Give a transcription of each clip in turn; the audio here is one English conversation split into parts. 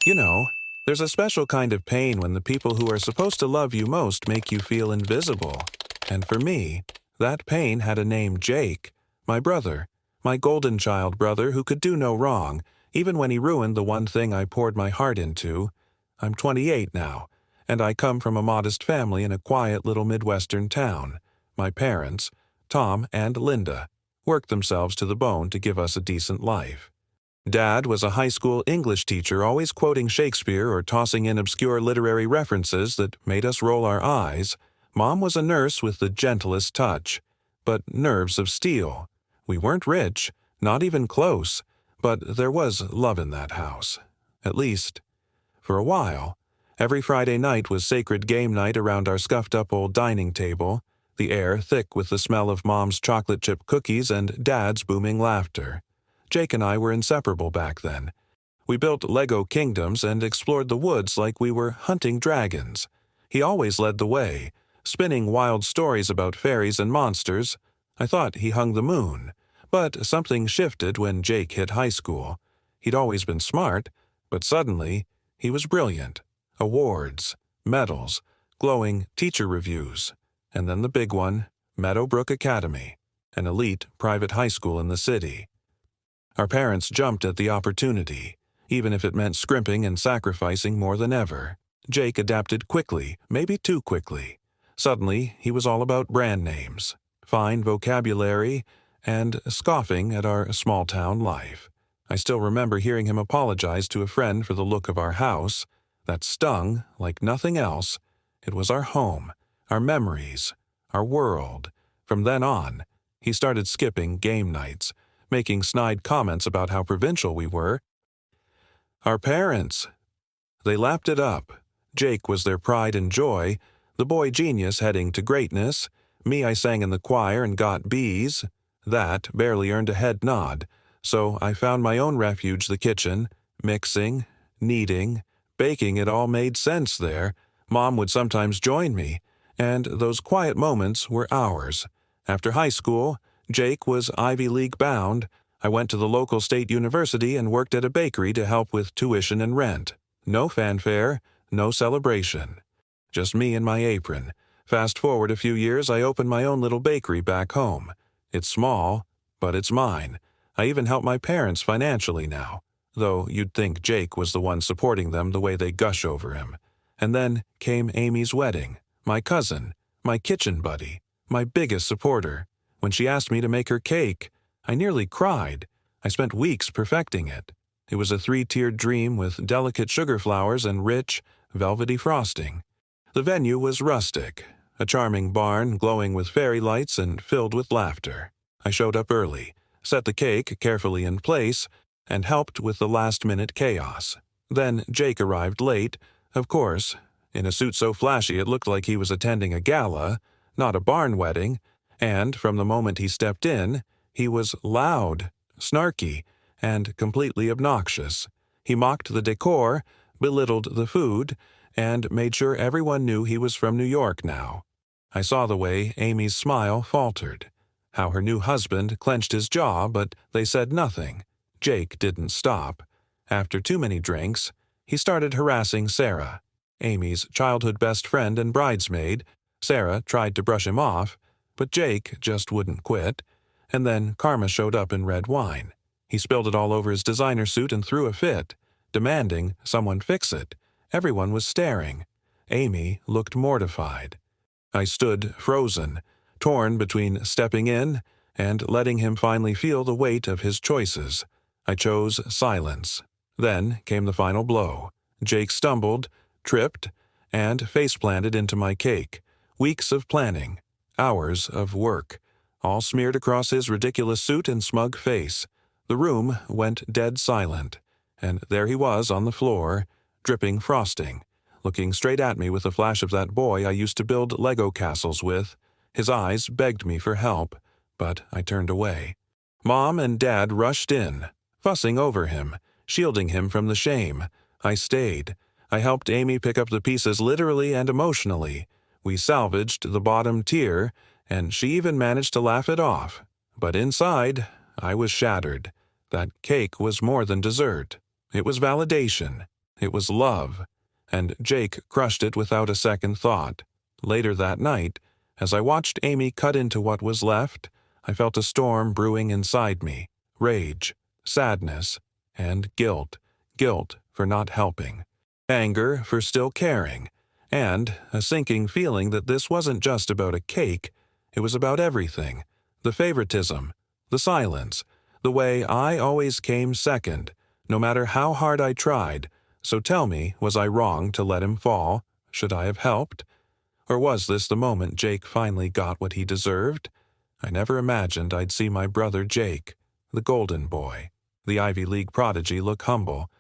You know, there's a special kind of pain when the people who are supposed to love you most make you feel invisible. And for me, that pain had a name: Jake, my brother, my golden child brother who could do no wrong, even when he ruined the one thing I poured my heart into. I'm 28 now, and I come from a modest family in a quiet little Midwestern town. My parents, Tom and Linda, worked themselves to the bone to give us a decent life. Dad was a high school English teacher, always quoting Shakespeare or tossing in obscure literary references that made us roll our eyes. Mom was a nurse with the gentlest touch, but nerves of steel. We weren't rich, not even close, but there was love in that house. At least, for a while. Every Friday night was sacred game night around our scuffed-up old dining table, the air thick with the smell of Mom's chocolate chip cookies and Dad's booming laughter. Jake and I were inseparable back then. We built Lego kingdoms and explored the woods like we were hunting dragons. He always led the way, spinning wild stories about fairies and monsters. I thought he hung the moon, but something shifted when Jake hit high school. He'd always been smart, but suddenly he was brilliant. Awards, medals, glowing teacher reviews, and then the big one, Meadowbrook Academy, an elite private high school in the city. Our parents jumped at the opportunity, even if it meant scrimping and sacrificing more than ever. Jake adapted quickly, maybe too quickly. Suddenly, he was all about brand names, fine vocabulary, and scoffing at our small-town life. I still remember hearing him apologize to a friend for the look of our house. That stung like nothing else. It was our home, our memories, our world. From then on, he started skipping game nights, making snide comments about how provincial we were. Our parents. They lapped it up. Jake was their pride and joy, the boy genius heading to greatness. Me, I sang in the choir and got B's. That barely earned a head nod, so I found my own refuge: the kitchen. Mixing, kneading, baking, it all made sense there. Mom would sometimes join me, and those quiet moments were ours. After high school, Jake was Ivy League bound. I went to the local state university and worked at a bakery to help with tuition and rent. No fanfare, no celebration. Just me and my apron. Fast forward a few years, I opened my own little bakery back home. It's small, but it's mine. I even help my parents financially now, though you'd think Jake was the one supporting them the way they gush over him. And then came Amy's wedding, my cousin, my kitchen buddy, my biggest supporter. When she asked me to make her cake, I nearly cried. I spent weeks perfecting it. It was a 3-tiered dream with delicate sugar flowers and rich, velvety frosting. The venue was rustic, a charming barn glowing with fairy lights and filled with laughter. I showed up early, set the cake carefully in place, and helped with the last-minute chaos. Then Jake arrived late, of course, in a suit so flashy it looked like he was attending a gala, not a barn wedding, and from the moment he stepped in, he was loud, snarky, and completely obnoxious. He mocked the decor, belittled the food, and made sure everyone knew he was from New York now. I saw the way Amy's smile faltered, how her new husband clenched his jaw, but they said nothing. Jake didn't stop. After too many drinks, he started harassing Sarah, Amy's childhood best friend and bridesmaid. Sarah tried to brush him off, but Jake just wouldn't quit. And then karma showed up in red wine. He spilled it all over his designer suit and threw a fit, demanding someone fix it. Everyone was staring. Amy looked mortified. I stood frozen, torn between stepping in and letting him finally feel the weight of his choices. I chose silence. Then came the final blow. Jake stumbled, tripped, and face-planted into my cake. Weeks of planning, hours of work, all smeared across his ridiculous suit and smug face. The room went dead silent, and there he was on the floor, dripping frosting, looking straight at me with a flash of that boy I used to build Lego castles with. His eyes begged me for help, but I turned away. Mom and Dad rushed in, fussing over him, shielding him from the shame. I stayed. I helped Amy pick up the pieces literally and emotionally. We salvaged the bottom tier, and she even managed to laugh it off. But inside, I was shattered. That cake was more than dessert. It was validation. It was love, and Jake crushed it without a second thought. Later that night, as I watched Amy cut into what was left, I felt a storm brewing inside me. Rage, sadness, and guilt. Guilt for not helping. Anger for still caring. And a sinking feeling that this wasn't just about a cake, it was about everything. The favoritism, the silence, the way I always came second, no matter how hard I tried. So tell me, was I wrong to let him fall? Should I have helped? Or was this the moment Jake finally got what he deserved? I never imagined I'd see my brother Jake, the golden boy, the Ivy League prodigy, look humble.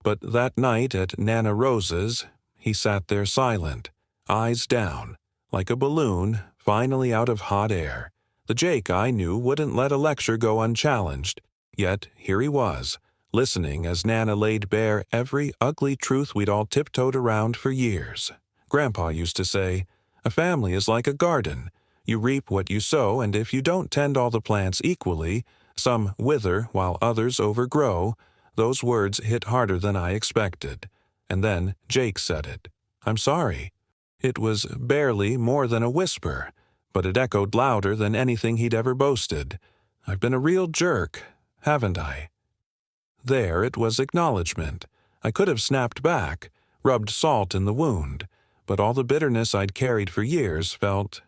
But that night at Nana Rose's, he sat there silent, eyes down, like a balloon finally out of hot air. The Jake I knew wouldn't let a lecture go unchallenged. Yet here he was, listening as Nana laid bare every ugly truth we'd all tiptoed around for years. Grandpa used to say, "A family is like a garden. You reap what you sow, and if you don't tend all the plants equally, some wither while others overgrow." Those words hit harder than I expected. And then Jake said it. "I'm sorry." It was barely more than a whisper, but it echoed louder than anything he'd ever boasted. "I've been a real jerk, haven't I?" There it was acknowledgement. I could have snapped back, rubbed salt in the wound, but all the bitterness I'd carried for years felt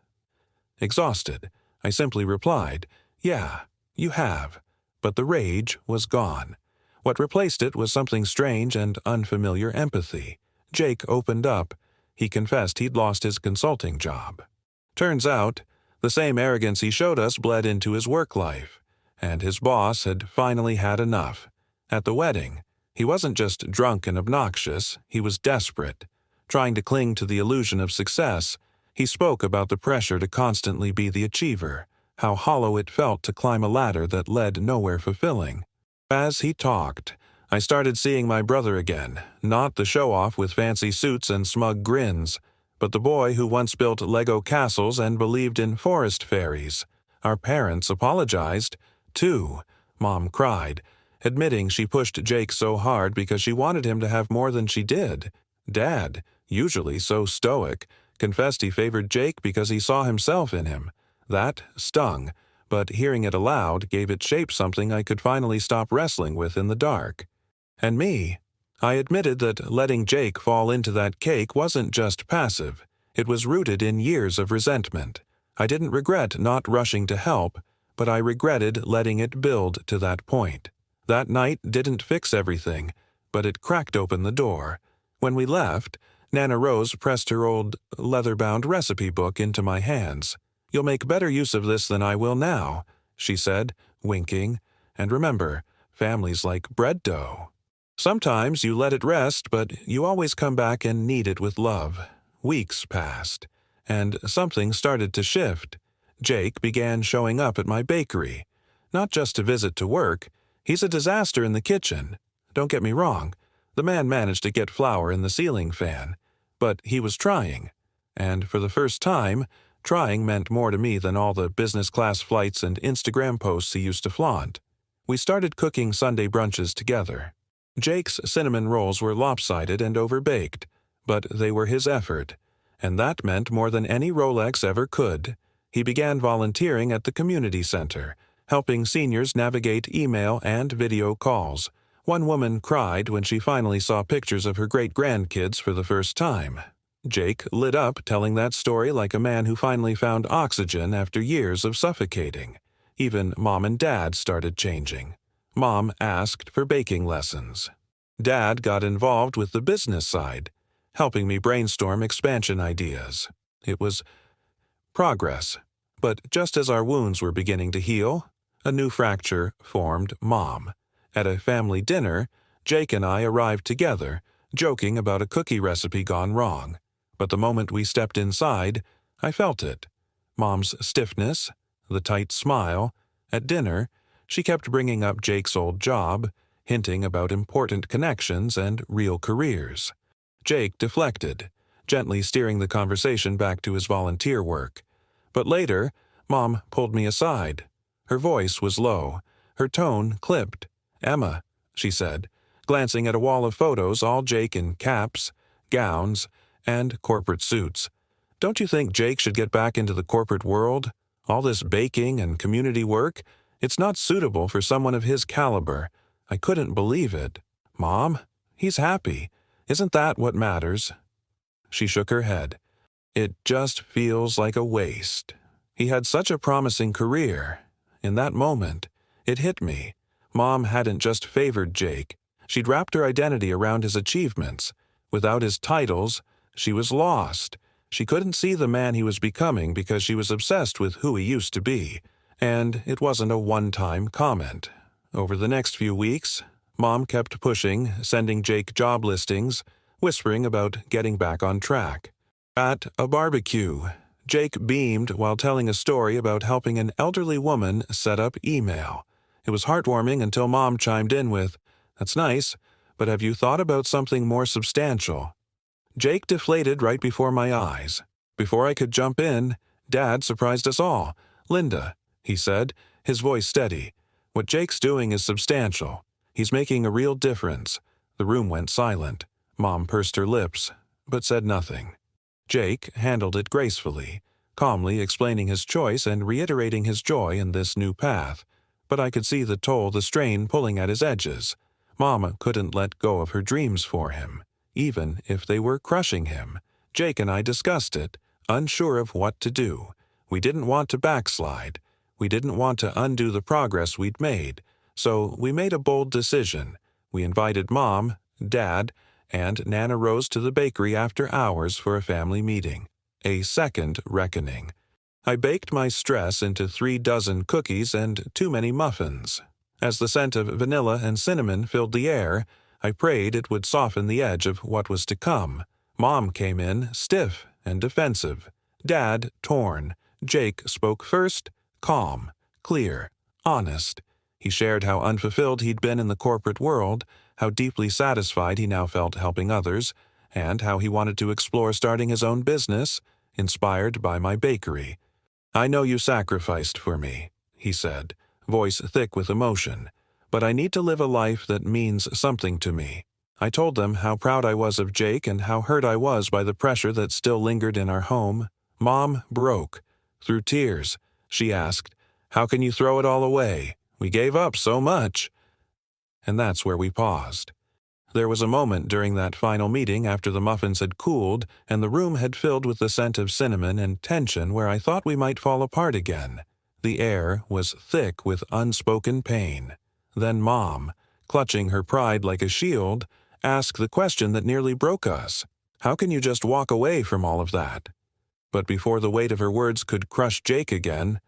exhausted. I simply replied, "Yeah, you have." But the rage was gone. What replaced it was something strange and unfamiliar: empathy. Jake opened up. He confessed he'd lost his consulting job. Turns out, the same arrogance he showed us bled into his work life, and his boss had finally had enough. At the wedding, he wasn't just drunk and obnoxious, he was desperate. Trying to cling to the illusion of success, he spoke about the pressure to constantly be the achiever, how hollow it felt to climb a ladder that led nowhere fulfilling. As he talked, I started seeing my brother again, not the show-off with fancy suits and smug grins, but the boy who once built Lego castles and believed in forest fairies. Our parents apologized, too. Mom cried, admitting she pushed Jake so hard because she wanted him to have more than she did. Dad, usually so stoic, confessed he favored Jake because he saw himself in him. That stung, but hearing it aloud gave it shape, something I could finally stop wrestling with in the dark. And me, I admitted that letting Jake fall into that cake wasn't just passive. It was rooted in years of resentment. I didn't regret not rushing to help, but I regretted letting it build to that point. That night didn't fix everything, but it cracked open the door. When we left, Nana Rose pressed her old, leather-bound recipe book into my hands. "You'll make better use of this than I will now," she said, winking. "And remember, family's like bread dough. Sometimes you let it rest, but you always come back and knead it with love." Weeks passed, and something started to shift. Jake began showing up at my bakery. Not just to visit to work. He's a disaster in the kitchen. Don't get me wrong. The man managed to get flour in the ceiling fan. But he was trying. And for the first time, trying meant more to me than all the business-class flights and Instagram posts he used to flaunt. We started cooking Sunday brunches together. Jake's cinnamon rolls were lopsided and overbaked, but they were his effort, and that meant more than any Rolex ever could. He began volunteering at the community center, helping seniors navigate email and video calls. One woman cried when she finally saw pictures of her great-grandkids for the first time. Jake lit up telling that story like a man who finally found oxygen after years of suffocating. Even Mom and Dad started changing. Mom asked for baking lessons. Dad got involved with the business side, helping me brainstorm expansion ideas. It was progress. But just as our wounds were beginning to heal, a new fracture formed Mom. At a family dinner, Jake and I arrived together, joking about a cookie recipe gone wrong. But the moment we stepped inside, I felt it. Mom's stiffness, the tight smile. At dinner, she kept bringing up Jake's old job, hinting about important connections and real careers. Jake deflected, gently steering the conversation back to his volunteer work. But later, Mom pulled me aside. Her voice was low, her tone clipped. "Emma," she said, glancing at a wall of photos, all Jake in caps, gowns, and corporate suits. Don't you think Jake should get back into the corporate world? All this baking and community work, it's not suitable for someone of his caliber. I couldn't believe it. Mom, he's happy. Isn't that what matters? She shook her head. It just feels like a waste. He had such a promising career. In that moment, it hit me. Mom hadn't just favored Jake. She'd wrapped her identity around his achievements. Without his titles, she was lost. She couldn't see the man he was becoming because she was obsessed with who he used to be. And it wasn't a one-time comment. Over the next few weeks, Mom kept pushing, sending Jake job listings, whispering about getting back on track. At a barbecue, Jake beamed while telling a story about helping an elderly woman set up email. It was heartwarming until Mom chimed in with, "That's nice, but have you thought about something more substantial?" Jake deflated right before my eyes. Before I could jump in, Dad surprised us all. "Linda," he said, his voice steady, "what Jake's doing is substantial. He's making a real difference." The room went silent. Mom pursed her lips, but said nothing. Jake handled it gracefully, calmly explaining his choice and reiterating his joy in this new path. But I could see the toll, the strain pulling at his edges. Mama couldn't let go of her dreams for him, even if they were crushing him. Jake and I discussed it, unsure of what to do. We didn't want to backslide. We didn't want to undo the progress we'd made. So we made a bold decision. We invited Mom, Dad, and Nana Rose to the bakery after hours for a family meeting. A second reckoning. I baked my stress into 3 dozen cookies and too many muffins. As the scent of vanilla and cinnamon filled the air, I prayed it would soften the edge of what was to come. Mom came in, stiff and defensive. Dad, torn. Jake spoke first, calm, clear, honest. He shared how unfulfilled he'd been in the corporate world, how deeply satisfied he now felt helping others, and how he wanted to explore starting his own business, inspired by my bakery. "I know you sacrificed for me," he said, voice thick with emotion, "but I need to live a life that means something to me." I told them how proud I was of Jake and how hurt I was by the pressure that still lingered in our home. Mom broke. Through tears, she asked, "How can you throw it all away? We gave up so much." And that's where we paused. There was a moment during that final meeting after the muffins had cooled and the room had filled with the scent of cinnamon and tension where I thought we might fall apart again. The air was thick with unspoken pain. Then Mom, clutching her pride like a shield, asked the question that nearly broke us. "How can you just walk away from all of that?" But before the weight of her words could crush Jake again,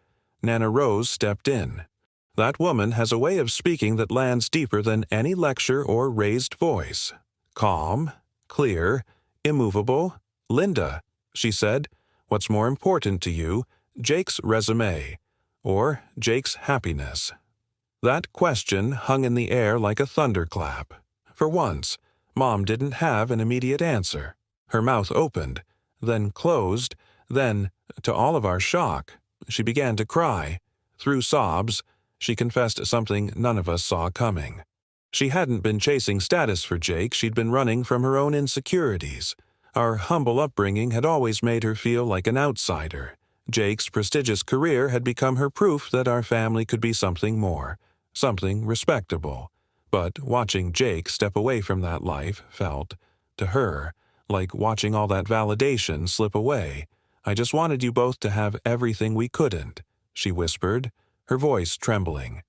Nana Rose stepped in. That woman has a way of speaking that lands deeper than any lecture or raised voice. Calm, clear, immovable. "Linda," she said, "what's more important to you, Jake's resume, or Jake's happiness?" That question hung in the air like a thunderclap. For once, Mom didn't have an immediate answer. Her mouth opened, then closed, then, to all of our shock, she began to cry. Through sobs, she confessed something none of us saw coming. She hadn't been chasing status for Jake, she'd been running from her own insecurities. Our humble upbringing had always made her feel like an outsider. Jake's prestigious career had become her proof that our family could be something more, something respectable. But watching Jake step away from that life felt, to her, like watching all that validation slip away. "I just wanted you both to have everything we couldn't," she whispered, her voice trembling.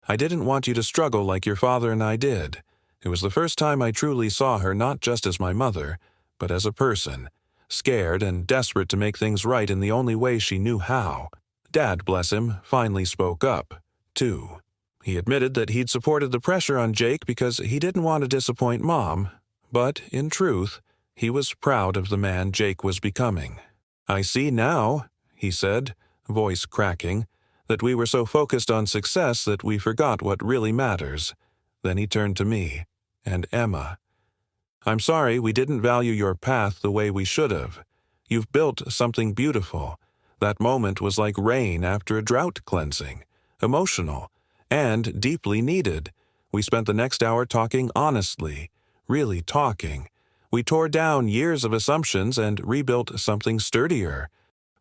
"I didn't want you to struggle like your father and I did." It was the first time I truly saw her not just as my mother, but as a person, scared and desperate to make things right in the only way she knew how. Dad, bless him, finally spoke up, too. He admitted that he'd supported the pressure on Jake because he didn't want to disappoint Mom, but, in truth, he was proud of the man Jake was becoming. "I see now," he said, voice cracking, "that we were so focused on success that we forgot what really matters." Then he turned to me, and Emma. "I'm sorry we didn't value your path the way we should have. You've built something beautiful. That moment was like rain after a drought cleansing, emotional, and deeply needed. We spent the next hour talking honestly, really talking. We tore down years of assumptions and rebuilt something sturdier.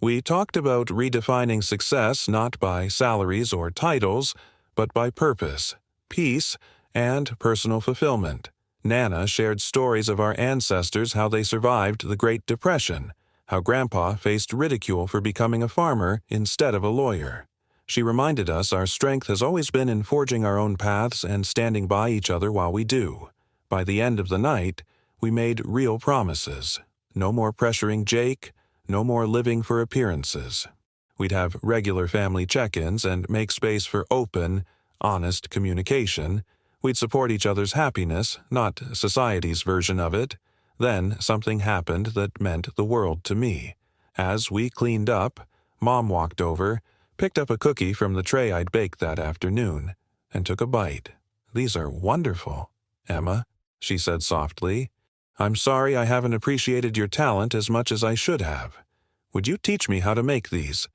We talked about redefining success not by salaries or titles, but by purpose, peace, and personal fulfillment. Nana shared stories of our ancestors, how they survived the Great Depression, how Grandpa faced ridicule for becoming a farmer instead of a lawyer. She reminded us our strength has always been in forging our own paths and standing by each other while we do. By the end of the night, we made real promises. No more pressuring Jake, no more living for appearances. We'd have regular family check-ins and make space for open, honest communication. We'd support each other's happiness, not society's version of it. Then something happened that meant the world to me. As we cleaned up, Mom walked over, picked up a cookie from the tray I'd baked that afternoon, and took a bite. "These are wonderful, Emma," she said softly. "I'm sorry I haven't appreciated your talent as much as I should have. Would you teach me how to make these?"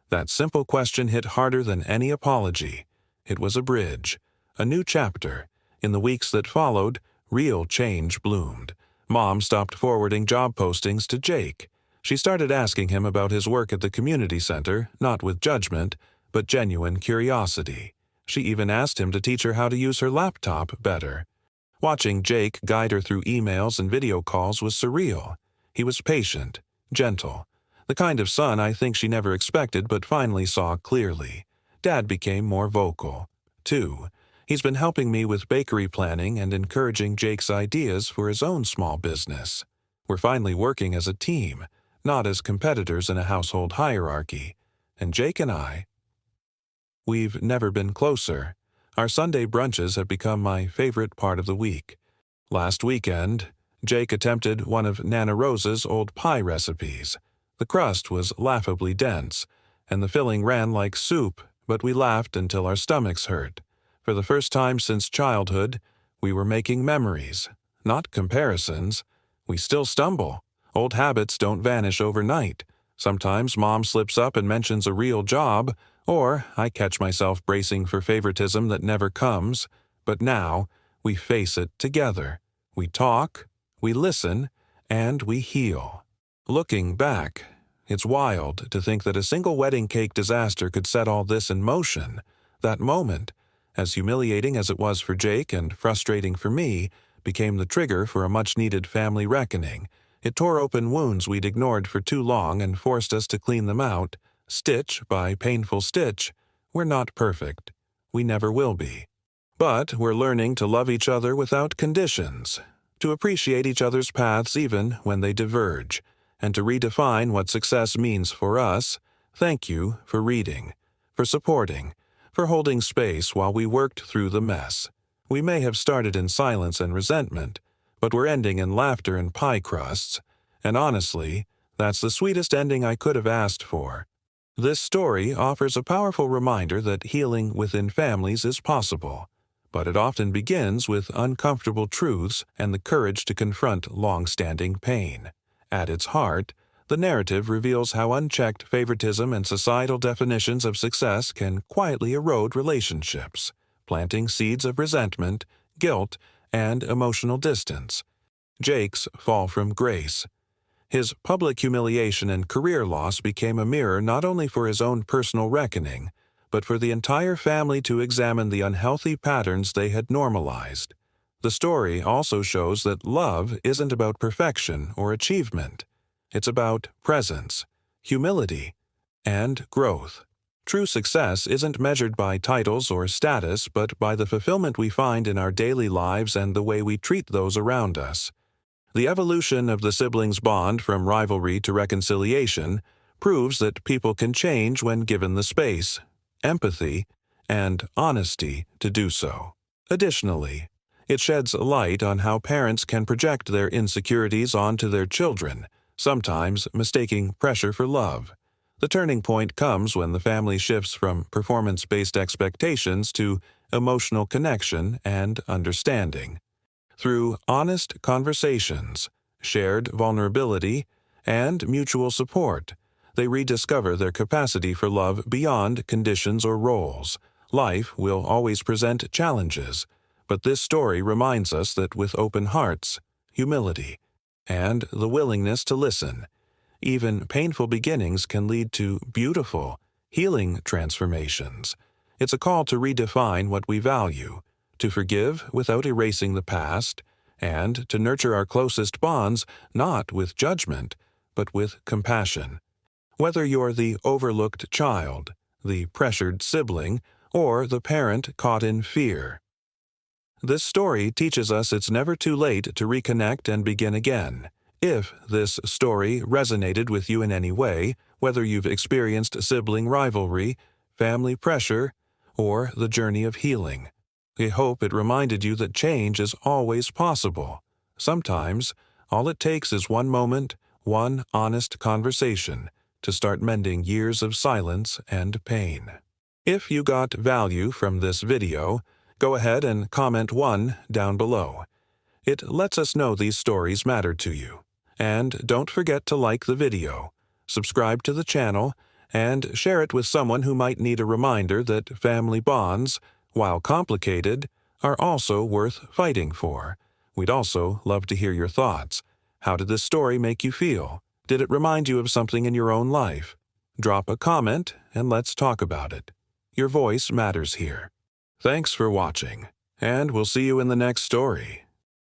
That simple question hit harder than any apology. It was a bridge, a new chapter. In the weeks that followed, real change bloomed. Mom stopped forwarding job postings to Jake. She started asking him about his work at the community center, not with judgment, but genuine curiosity. She even asked him to teach her how to use her laptop better. Watching Jake guide her through emails and video calls was surreal. He was patient, gentle, the kind of son I think she never expected but finally saw clearly. Dad became more vocal, too. He's been helping me with bakery planning and encouraging Jake's ideas for his own small business. We're finally working as a team, not as competitors in a household hierarchy. And Jake and we've never been closer. Our Sunday brunches have become my favorite part of the week. Last weekend, Jake attempted one of Nana Rose's old pie recipes. The crust was laughably dense, and the filling ran like soup, but we laughed until our stomachs hurt. For the first time since childhood, we were making memories, not comparisons. We still stumble. Old habits don't vanish overnight. Sometimes Mom slips up and mentions a real job, or I catch myself bracing for favoritism that never comes. But now, we face it together. We talk, we listen, and we heal. Looking back, it's wild to think that a single wedding cake disaster could set all this in motion. That moment, as humiliating as it was for Jake and frustrating for me, became the trigger for a much-needed family reckoning. It tore open wounds we'd ignored for too long and forced us to clean them out, stitch by painful stitch. We're not perfect. We never will be. But we're learning to love each other without conditions, to appreciate each other's paths even when they diverge, and to redefine what success means for us. Thank you for reading, for supporting, for holding space while we worked through the mess. We may have started in silence and resentment, but we're ending in laughter and pie crusts, and honestly, that's the sweetest ending I could have asked for. This story offers a powerful reminder that healing within families is possible, but it often begins with uncomfortable truths and the courage to confront long-standing pain. At its heart, the narrative reveals how unchecked favoritism and societal definitions of success can quietly erode relationships, planting seeds of resentment, guilt, and emotional distance. Jake's fall from grace. His public humiliation and career loss became a mirror not only for his own personal reckoning, but for the entire family to examine the unhealthy patterns they had normalized. The story also shows that love isn't about perfection or achievement. It's about presence, humility, and growth. True success isn't measured by titles or status, but by the fulfillment we find in our daily lives and the way we treat those around us. The evolution of the siblings' bond from rivalry to reconciliation proves that people can change when given the space, empathy, and honesty to do so. Additionally, it sheds light on how parents can project their insecurities onto their children, sometimes mistaking pressure for love. The turning point comes when the family shifts from performance-based expectations to emotional connection and understanding. Through honest conversations, shared vulnerability, and mutual support, they rediscover their capacity for love beyond conditions or roles. Life will always present challenges, But this story reminds us that with open hearts, humility, and the willingness to listen, even painful beginnings can lead to beautiful, healing transformations. It's a call to redefine what we value, to forgive without erasing the past, and to nurture our closest bonds not with judgment, but with compassion. Whether you're the overlooked child, the pressured sibling, or the parent caught in fear, this story teaches us it's never too late to reconnect and begin again. If this story resonated with you in any way, whether you've experienced sibling rivalry, family pressure, or the journey of healing, we hope it reminded you that change is always possible. Sometimes, all it takes is one moment, one honest conversation, to start mending years of silence and pain. If you got value from this video, go ahead and comment 1 down below. It lets us know these stories matter to you. And don't forget to like the video, subscribe to the channel, and share it with someone who might need a reminder that family bonds, while complicated, are also worth fighting for. We'd also love to hear your thoughts. How did this story make you feel? Did it remind you of something in your own life? Drop a comment and let's talk about it. Your voice matters here. Thanks for watching, and we'll see you in the next story.